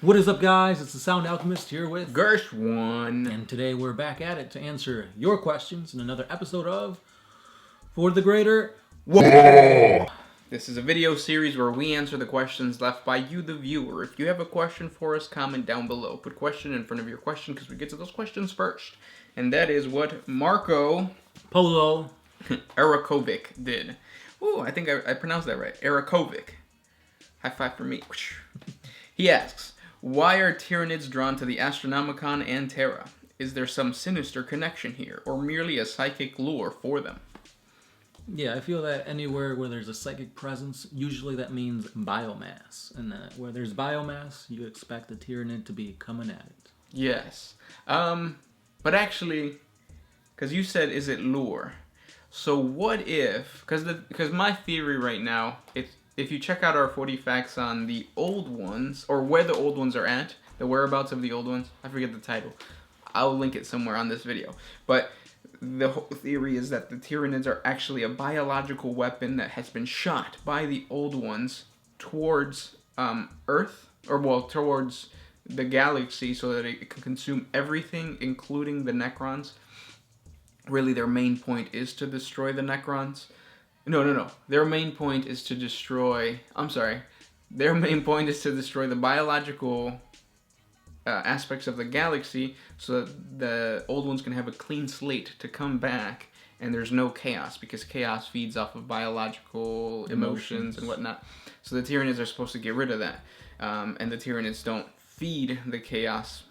What is up, guys? It's the Sound Alchemist here with Gershwan. And today we're back at it to answer your questions in another episode of For the Greater Whoa! This is a video series where we answer the questions left by you, the viewer. If you have a question for us, comment down below. Put question in front of your question because we get to those questions first. And that is what Marco Polo Erakovic did. Ooh, I think I pronounced that right. Erakovic. High five for me. He asks, why are Tyranids drawn to the Astronomican and Terra? Is there some sinister connection here, or merely a psychic lure for them? Yeah, I feel that anywhere where there's a psychic presence, usually that means biomass. And where there's biomass, you expect the Tyranid to be coming at it. Yes. But actually, because you said, is it lure? So what if, because my theory right now, if you check out our 40 facts on the old ones, or where the old ones are at, the whereabouts of the old ones, I forget the title. I'll link it somewhere on this video. But the whole theory is that the Tyranids are actually a biological weapon that has been shot by the old ones towards Earth, or well, towards the galaxy so that it can consume everything, including the Necrons. Really, their main point is to destroy the Necrons. No. Their main point is to destroy... Their main point is to destroy the biological aspects of the galaxy so that the old ones can have a clean slate to come back and there's no chaos, because chaos feeds off of biological emotions and whatnot. So the Tyranids are supposed to get rid of that. And the Tyranids don't feed the chaos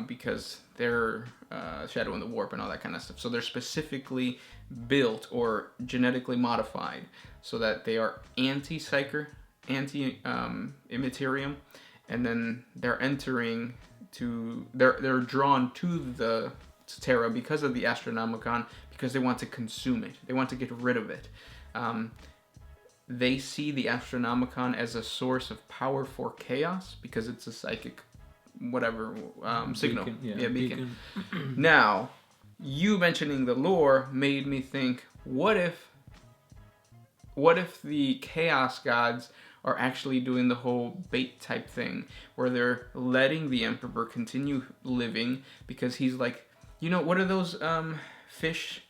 because they're Shadow in the Warp and all that kind of stuff. So they're specifically built or genetically modified so that they are anti-psyker, anti-immaterium, and then they're drawn to Terra because of the Astronomicon, because they want to consume it. They want to get rid of it. They see the Astronomicon as a source of power for chaos because it's a psychic signal. Beacon. Now, you mentioning the lore made me think, what if the Chaos Gods are actually doing the whole bait type thing, where they're letting the Emperor continue living because he's like, what are those fish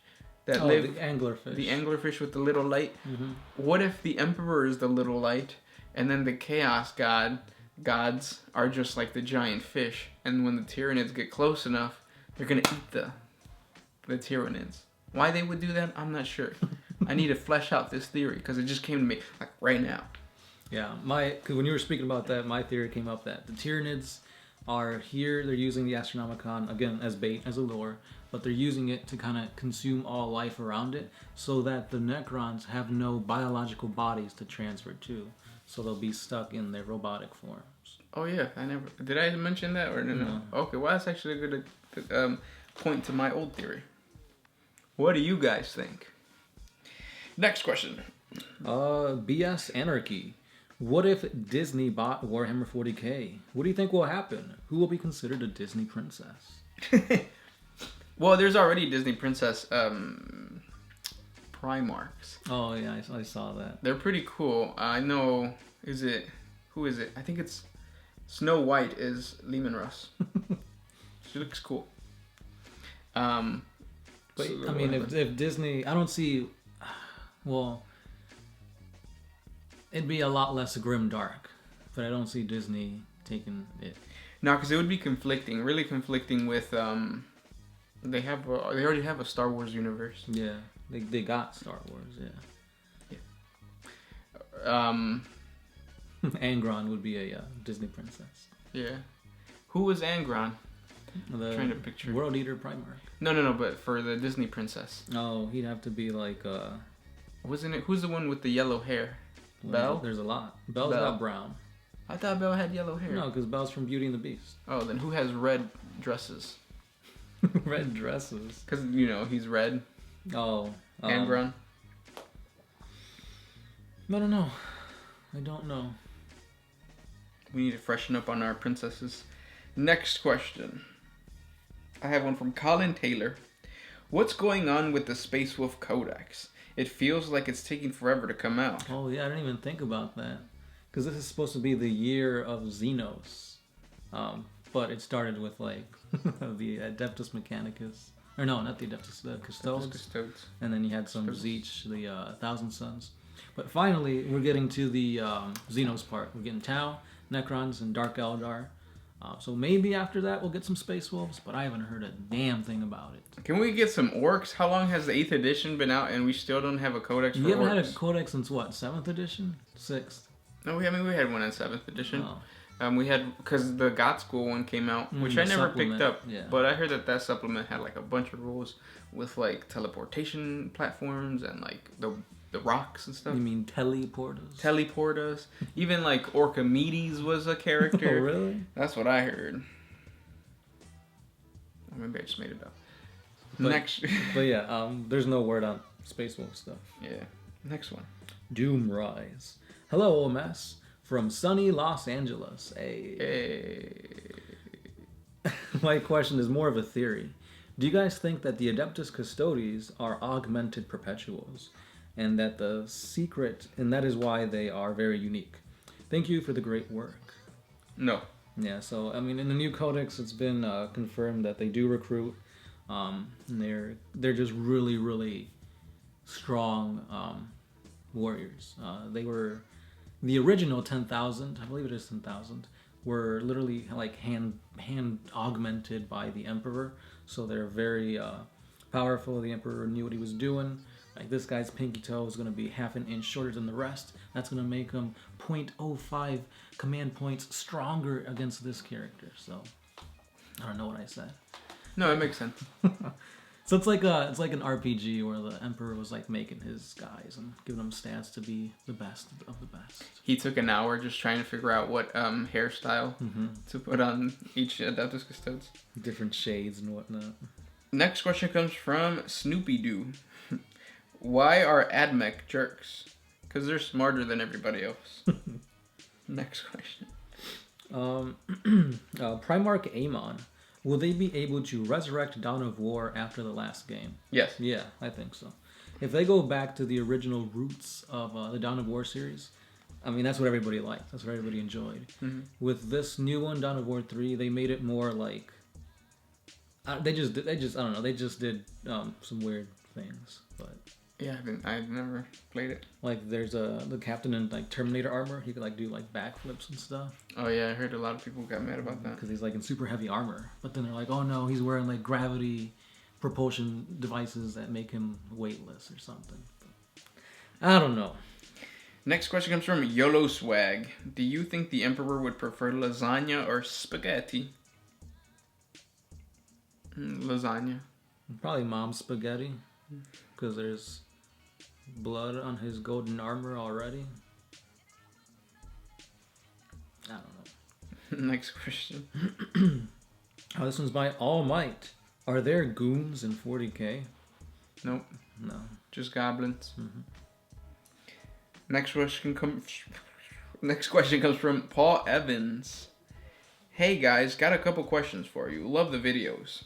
that live? The anglerfish. The anglerfish with the little light. Mm-hmm. What if the Emperor is the little light, and then the Chaos Gods are just like the giant fish, and when the Tyranids get close enough, they're gonna eat the Tyranids. Why they would do that, I'm not sure. I need to flesh out this theory because it just came to me like right now. Yeah, because when you were speaking about that, my theory came up that the Tyranids are here. They're using the Astronomicon again as bait, as a lure, but they're using it to kind of consume all life around it, so that the Necrons have no biological bodies to transfer to, so they'll be stuck in their robotic forms. Oh yeah, did I mention that or no? Okay, well that's actually a good point to my old theory. What do you guys think? Next question. BS Anarchy. What if Disney bought Warhammer 40K? What do you think will happen? Who will be considered a Disney princess? Well, there's already Disney princess Primarchs. Oh yeah, I saw that. They're pretty cool. I know. Who is it? I think it's Snow White is Lehman Russ. She looks cool. But I mean, if Disney, I don't see. Well, it'd be a lot less grim dark, but I don't see Disney taking it. No, because it would be really conflicting with they already have a Star Wars universe. Yeah, they got Star Wars. Yeah. Angron would be a Disney princess. Yeah. Who was Angron? The trying to picture. World Eater Primarch. No, but for the Disney princess. Oh, he'd have to be like Wasn't it? Who's the one with the yellow hair? Belle? There's a lot. Belle's got brown. I thought Belle had yellow hair. No, because Belle's from Beauty and the Beast. Oh, then who has red dresses? Red dresses? Because, he's red. Oh. Angron. I don't know. I don't know. We need to freshen up on our princesses. Next question. I have one from Colin Taylor. What's going on with the Space Wolf Codex? It feels like it's taking forever to come out. Oh yeah, I didn't even think about that. Because this is supposed to be the year of Xenos. But it started with like the Adeptus Mechanicus, or no, not the Adeptus, the Custodes. And then you had some Zeech, the Thousand Suns. But finally, we're getting to the Xenos part. We're getting Tau, Necrons, and Dark Eldar. So maybe after that we'll get some Space Wolves, but I haven't heard a damn thing about it. Can we get some orcs? How long has the 8th edition been out and we still don't have a codex for orcs? You haven't had a codex since what, 7th edition? 6th? No, we had one in 7th edition. Oh. We had, because the God School one came out, which I never picked up. Yeah. But I heard that supplement had like a bunch of rules with like teleportation platforms and like the rocks and stuff. You mean teleporters? Teleporters. Even like Orchimedes was a character. Oh, really? That's what I heard. Or maybe I just made it up. Next. But yeah, there's no word on Space Wolf stuff. Yeah. Next one. Doom Rise. Hello, OMS. From sunny Los Angeles. Hey. My question is more of a theory. Do you guys think that the Adeptus Custodes are augmented perpetuals? And that the secret, and that is why they are very unique. Thank you for the great work. No. Yeah, so I mean, in the new codex, it's been confirmed that they do recruit. They're just really, really strong warriors. They were the original 10,000. I believe it is 10,000. Were literally like hand augmented by the Emperor, so they're very powerful. The Emperor knew what he was doing. Like this guy's pinky toe is going to be half an inch shorter than the rest. That's going to make him 0.05 command points stronger against this character. So I don't know what I said. No, it makes sense. So it's like an RPG where the Emperor was like making his guys and giving them stats to be the best of the best. He took an hour just trying to figure out what hairstyle to put on each Adeptus Custodes. Different shades and whatnot. Next question comes from Snoopy Doo. Why are AdMech jerks? Because they're smarter than everybody else. Next question. Primarch Amon. Will they be able to resurrect Dawn of War after the last game? Yes. Yeah, I think so. If they go back to the original roots of the Dawn of War series, I mean, that's what everybody liked. That's what everybody enjoyed. Mm-hmm. With this new one, Dawn of War 3, they made it more like... They just I don't know. They just did some weird things, but... Yeah, I've never played it. Like, there's the captain in, like, Terminator armor. He could, like, do, like, backflips and stuff. Oh, yeah, I heard a lot of people got mad about that. Because he's, like, in super heavy armor. But then they're like, oh, no, he's wearing, like, gravity propulsion devices that make him weightless or something. But I don't know. Next question comes from YOLO Swag. Do you think the Emperor would prefer lasagna or spaghetti? Lasagna. Probably mom's spaghetti. Because there's blood on his golden armor already. I don't know. Next question. Oh, this one's by All Might. Are there goons in 40K? Nope. No. Just goblins. Mm-hmm. Next question comes from Paul Evans. Hey guys, got a couple questions for you. Love the videos.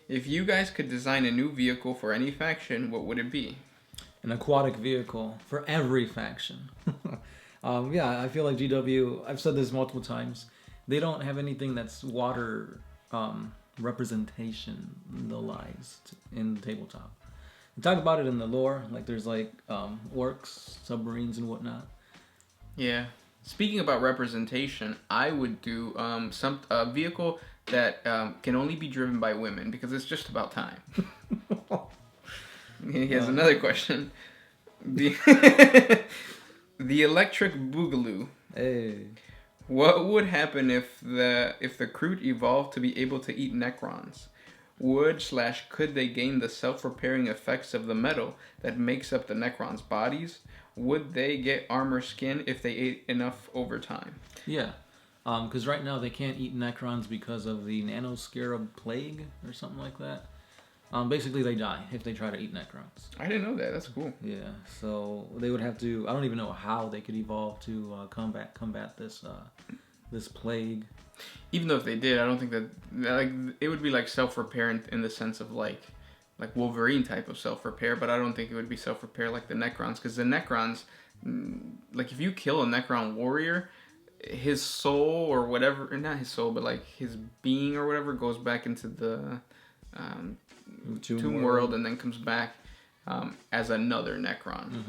If you guys could design a new vehicle for any faction, what would it be? An aquatic vehicle for every faction. Yeah, I feel like GW, I've said this multiple times, they don't have anything that's water representationalized in the tabletop. We talk about it in the lore, like there's like orcs, submarines, and whatnot. Yeah. Speaking about representation, I would do a vehicle that can only be driven by women because it's just about time. He has another question. The electric boogaloo. Hey. What would happen if the Kroot evolved to be able to eat Necrons? Could they gain the self-repairing effects of the metal that makes up the Necrons' bodies? Would they get armor skin if they ate enough over time? Yeah. Because right now they can't eat Necrons because of the Nanoscarab Plague or something like that. Basically, they die if they try to eat Necrons. I didn't know that. That's cool. Yeah, so they would have to... I don't even know how they could evolve to combat this this plague. Even though if they did, I don't think that... like it would be like self-repair in the sense of like Wolverine type of self-repair, but I don't think it would be self-repair like the Necrons. Because the Necrons... like if you kill a Necron warrior... his soul or whatever, not his soul, but like his being or whatever goes back into the tomb world and then comes back as another Necron.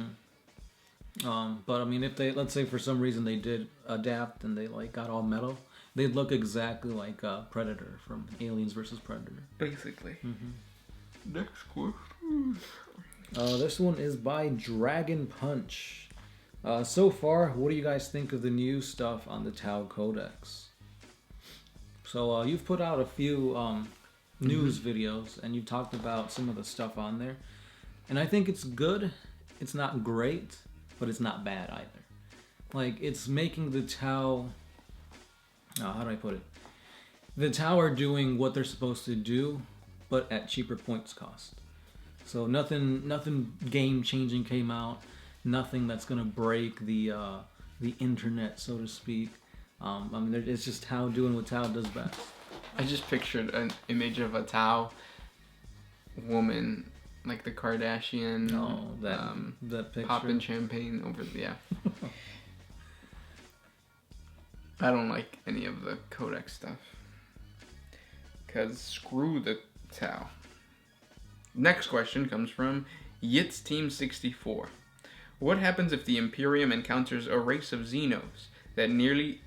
But I mean, if they, let's say for some reason they did adapt and they like got all metal, they'd look exactly like Predator from Aliens vs. Predator. Basically. Next question. This one is by Dragon Punch. So far, what do you guys think of the new stuff on the Tau Codex? So you've put out a few news videos and you've talked about some of the stuff on there. And I think it's good. It's not great, but it's not bad either. Like, it's making the Tau... how do I put it? The Tau are doing what they're supposed to do, but at cheaper points cost. So nothing game-changing came out. Nothing that's gonna break the internet, so to speak. I mean, it's just Tau doing what Tau does best. I just pictured an image of a Tau woman, like the Kardashian. Oh, that picture. Popping champagne over I don't like any of the Codex stuff. Because screw the Tau. Next question comes from Yitz Team 64. What happens if the Imperium encounters a race of Xenos they're nearly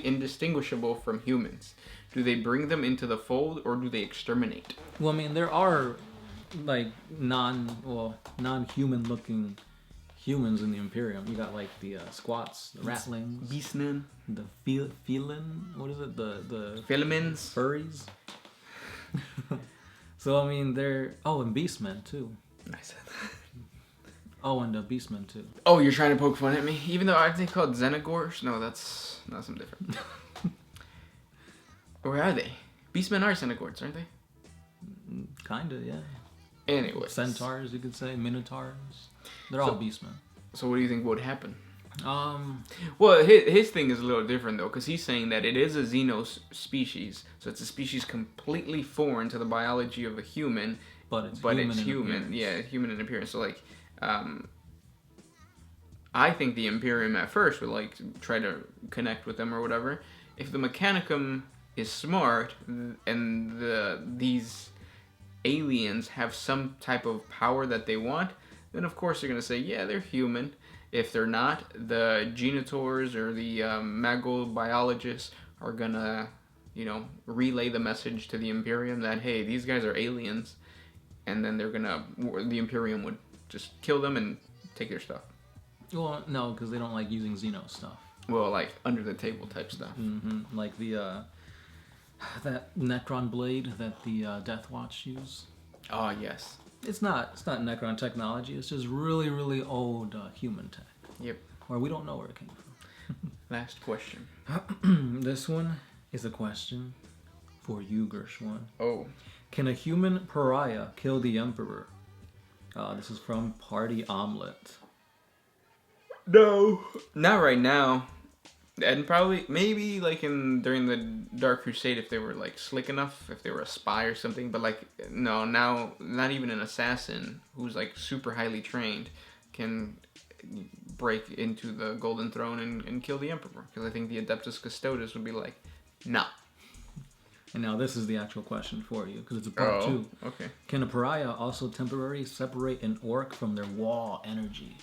indistinguishable from humans? Do they bring them into the fold or do they exterminate? Well, I mean, there are like non-human looking humans in the Imperium. You got like the squats, the ratlings, Beastmen, the felin. What is it? The Filamins, furries. So I mean, they're and beastmen too. Nice. And beastmen too. Oh, you're trying to poke fun at me? Even though aren't they called Xenagors? No, that's something different. Where are they? Beastmen are Xenagors, aren't they? Kinda, yeah. Anyways. Centaurs, you could say. Minotaurs. They're all beastmen. So what do you think would happen? Well, his thing is a little different, though, because he's saying that it is a Xenos species. So it's a species completely foreign to the biology of a human. But it's human. Yeah, human in appearance. So, like, I think the Imperium at first would, like, try to connect with them or whatever. If the Mechanicum is smart and these aliens have some type of power that they want, then of course they're going to say, yeah, they're human. If they're not, the genitors or the magobiologists are going to, relay the message to the Imperium that, hey, these guys are aliens. And then the Imperium would just kill them and take their stuff. Well, no, because they don't like using Xeno stuff. Well, like under the table type stuff. Mm-hmm. Like the that Necron blade that the Death Watch use. Oh yes. It's not Necron technology. It's just really, really old human tech. Yep. Or we don't know where it came from. Last question. This one is a question for you, Gershwin. Oh. Can a human pariah kill the Emperor? This is from Party Omelet. No. Not right now. And probably, maybe like during the Dark Crusade, if they were like slick enough, if they were a spy or something. But like, no, now not even an assassin who's like super highly trained can break into the Golden Throne and kill the Emperor. Because I think the Adeptus Custodes would be like, nah. And now this is the actual question for you, because it's a part 2. Okay. Can a pariah also temporarily separate an orc from their wall energy?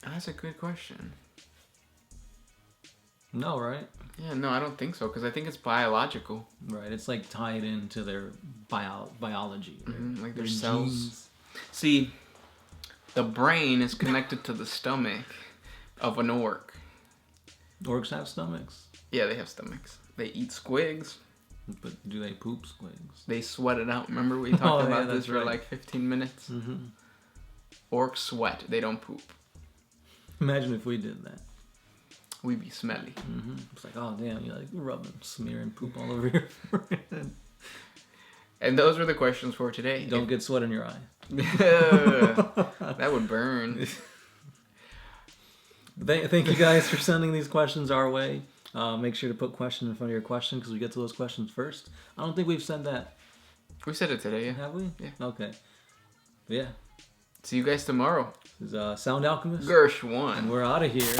That's a good question. No, right? Yeah, no, I don't think so, because I think it's biological. Right, it's like tied into their biology. Like their cells. Genes. See, the brain is connected to the stomach of an orc. Orcs have stomachs? Yeah, they have stomachs. They eat squigs. But do they poop squigs? They sweat it out. Remember we talked about this for like 15 minutes? Mm-hmm. Orcs sweat. They don't poop. Imagine if we did that. We'd be smelly. Mm-hmm. It's like, oh damn, you're like rubbing, smearing poop all over your forehead. And those were the questions for today. Don't get sweat in your eye. That would burn. Thank you guys for sending these questions our way. Make sure to put question in front of your question because we get to those questions first. I don't think we've said that. We said it today, yeah. Have we? Yeah. Okay. Yeah. See you guys tomorrow. This is Sound Alchemist. Gersh 1. And we're out of here.